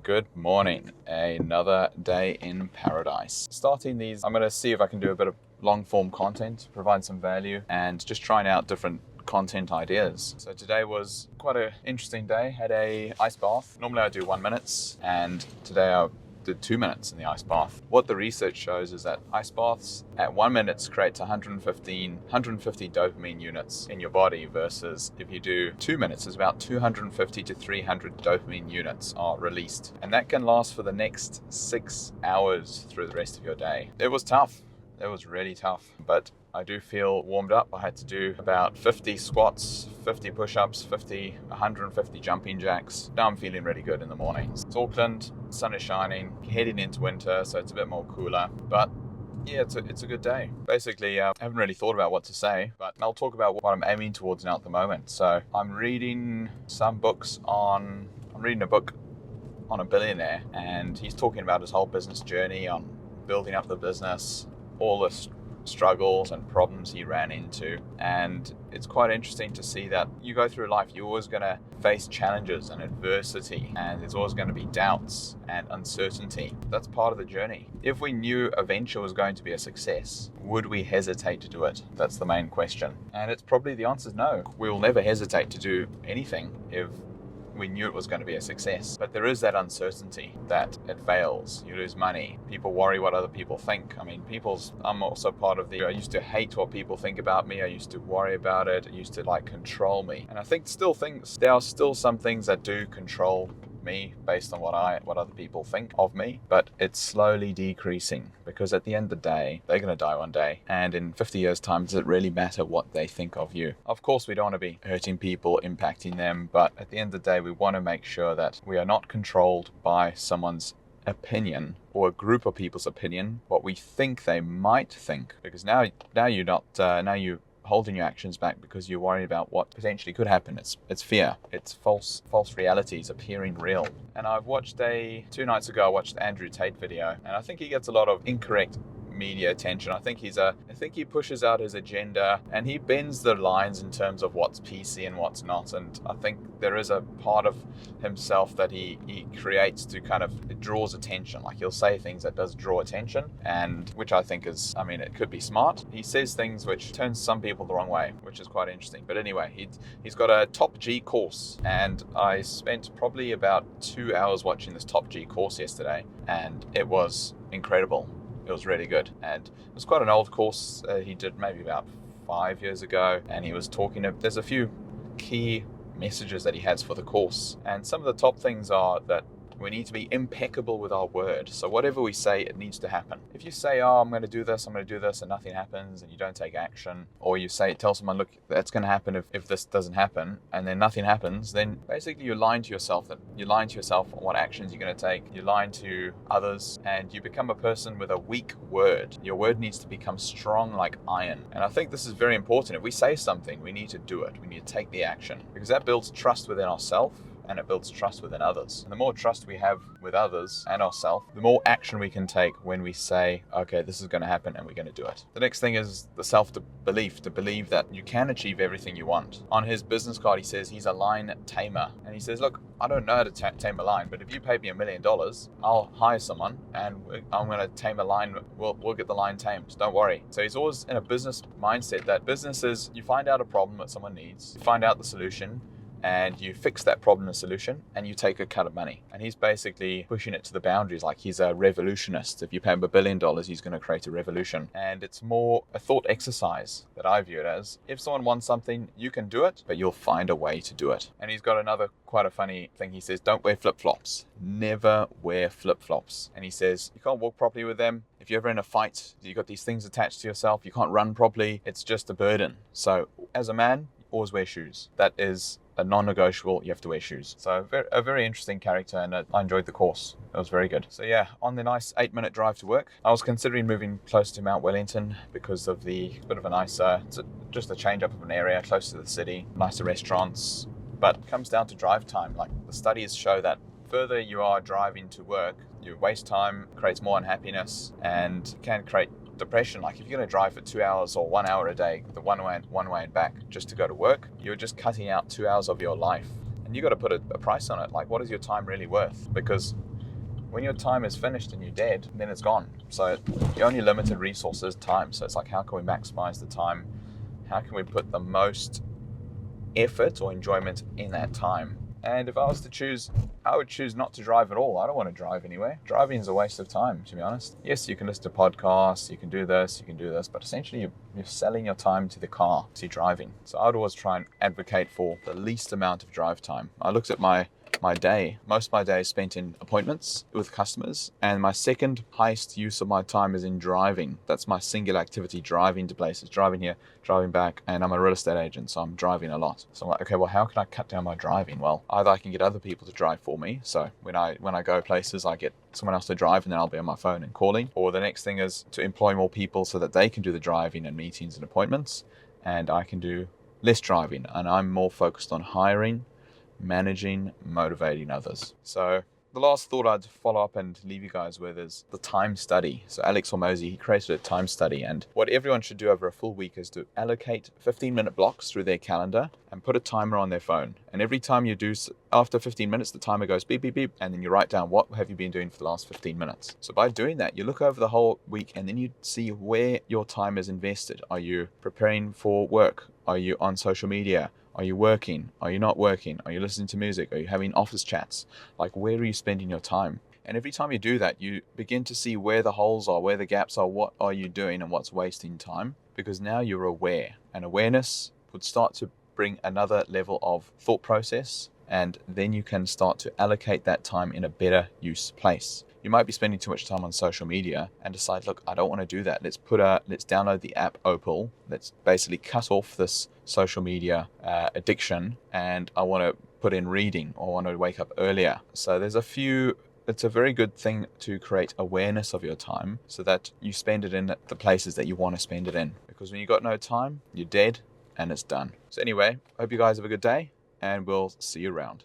Good morning. Another day in paradise. Starting these, I'm going to see if I can do a bit of long form content, provide some value, and just trying out different content ideas. So today was quite an interesting day. Had a ice bath. Normally I do 1 minute, and today I did 2 minutes in the ice bath. What the research shows is that ice baths at 1 minute creates 150 dopamine units in your body, versus if you do 2 minutes, it's about 250 to 300 dopamine units are released. And that can last for the next 6 hours through the rest of your day. It was tough. It was really tough, but I do feel warmed up. I had to do about 50 squats, 50 push-ups, 150 jumping jacks. Now I'm feeling really good in the mornings. It's Auckland, sun is shining, heading into winter, so it's a bit more cooler, but yeah, it's a good day. Basically, I haven't really thought about what to say, but I'll talk about what I'm aiming towards now at the moment. So I'm reading a book on a billionaire, and he's talking about his whole business journey on building up the business, all the struggles and problems he ran into. And it's quite interesting to see that you go through life, you're always going to face challenges and adversity, and there's always going to be doubts and uncertainty. That's part of the journey. If we knew a venture was going to be a success, would we hesitate to do it? That's the main question. And it's probably the answer is no. We will never hesitate to do anything if we knew it was going to be a success. But there is that uncertainty that it fails, you lose money, people worry what other people think. I mean, I'm also part of I used to hate what people think about me. I used to worry about it. It used to control me. And I think there are still some things that do control me based on what other people think of me, but it's slowly decreasing, because at the end of the day, they're going to die one day, and in 50 years time, does it really matter what they think of you? Of course, we don't want to be hurting people, impacting them, but at the end of the day, we want to make sure that we are not controlled by someone's opinion or a group of people's opinion, what we think they might think, because now you holding your actions back because you're worried about what potentially could happen. It's fear. It's false realities appearing real. And I've watched 2 nights ago, I watched the Andrew Tate video, and I think he gets a lot of incorrect media attention. I think he pushes out his agenda, and he bends the lines in terms of what's PC and what's not. And I think there is a part of himself that he creates to it draws attention. He'll say things that does draw attention, and which I think is, it could be smart. He says things which turns some people the wrong way, which is quite interesting. But anyway, he's got a Top G course, and I spent probably about 2 hours watching this Top G course yesterday, and it was incredible. It was really good, and it was quite an old course. He did maybe about 5 years ago, and he was there's a few key messages that he has for the course, and some of the top things are that we need to be impeccable with our word. So whatever we say, it needs to happen. If you say, I'm going to do this, and nothing happens, and you don't take action, or you tell someone, look, that's going to happen if this doesn't happen, and then nothing happens, then basically you're lying to yourself. You're lying to yourself on what actions you're going to take. You're lying to others, and you become a person with a weak word. Your word needs to become strong like iron. And I think this is very important. If we say something, we need to do it. We need to take the action, because that builds trust within ourselves, and it builds trust within others. And the more trust we have with others and ourselves, the more action we can take when we say, okay, this is going to happen and we're going to do it. The next thing is the self-belief, to believe that you can achieve everything you want. On his business card, he says he's a line tamer. And he says, look, I don't know how to tame a line, but if you pay me $1 million, I'll hire someone and I'm going to tame a line. We'll get the line tamed. Don't worry. So he's always in a business mindset that businesses, you find out a problem that someone needs, you find out the solution, and you fix that problem and solution, and you take a cut of money. And he's basically pushing it to the boundaries, like he's a revolutionist. If you pay him $1 billion, he's going to create a revolution. And it's more a thought exercise that I view it as. If someone wants something, you can do it, but you'll find a way to do it. And he's got another quite a funny thing. He says, don't wear flip-flops. Never wear flip-flops. And he says, you can't walk properly with them. If you're ever in a fight, you've got these things attached to yourself, you can't run properly. It's just a burden. So as a man, always wear shoes. That is a non-negotiable. You have to wear shoes. So a very interesting character, and I enjoyed the course. It was very good. So yeah, on the nice 8-minute drive to work, I was considering moving close to Mount Wellington because of the bit of a nicer, just a change up of an area close to the city, nicer restaurants. But it comes down to drive time. The studies show that further you are driving to work, you waste time, creates more unhappiness, and can create depression. If you're going to drive for 2 hours or 1 hour a day, the one way and back just to go to work, you're just cutting out 2 hours of your life. And you got to put a price on it. What is your time really worth? Because when your time is finished and you're dead, then it's gone. So your only limited resource is time. So it's like, how can we maximize the time? How can we put the most effort or enjoyment in that time? And if I was to choose, I would choose not to drive at all. I don't want to drive anywhere. Driving is a waste of time, to be honest. Yes, you can listen to podcasts, you can do this, but essentially you're selling your time to the car, to driving. So I would always try and advocate for the least amount of drive time. I looked at my day. Most of my day is spent in appointments with customers, and my second highest use of my time is in driving. That's my singular activity, driving to places, driving here, driving back, and I'm a real estate agent, so I'm driving a lot. So I'm like, okay, well, how can I cut down my driving? Well, either I can get other people to drive for me, so when I go places, I get someone else to drive, and then I'll be on my phone and calling. Or the next thing is to employ more people so that they can do the driving and meetings and appointments, and I can do less driving, and I'm more focused on hiring, managing, motivating others. So the last thought I'd follow up and leave you guys with is the time study. So Alex Hormozi, he created a time study, and what everyone should do over a full week is to allocate 15-minute blocks through their calendar and put a timer on their phone. And every time you do, after 15 minutes, the timer goes beep, beep, beep, and then you write down what have you been doing for the last 15 minutes. So by doing that, you look over the whole week and then you see where your time is invested. Are you preparing for work? Are you on social media? Are you working? Are you not working? Are you listening to music? Are you having office chats? Like, where are you spending your time? And every time you do that, you begin to see where the holes are, where the gaps are, what are you doing and what's wasting time, because now you're aware, and awareness would start to bring another level of thought process, and then you can start to allocate that time in a better use place. You might be spending too much time on social media and decide, look, I don't want to do that. Let's download the app Opal. Let's basically cut off this social media addiction, and I want to put in reading, or I want to wake up earlier. So it's a very good thing to create awareness of your time so that you spend it in the places that you want to spend it in. Because when you got no time, you're dead and it's done. So anyway, I hope you guys have a good day, and we'll see you around.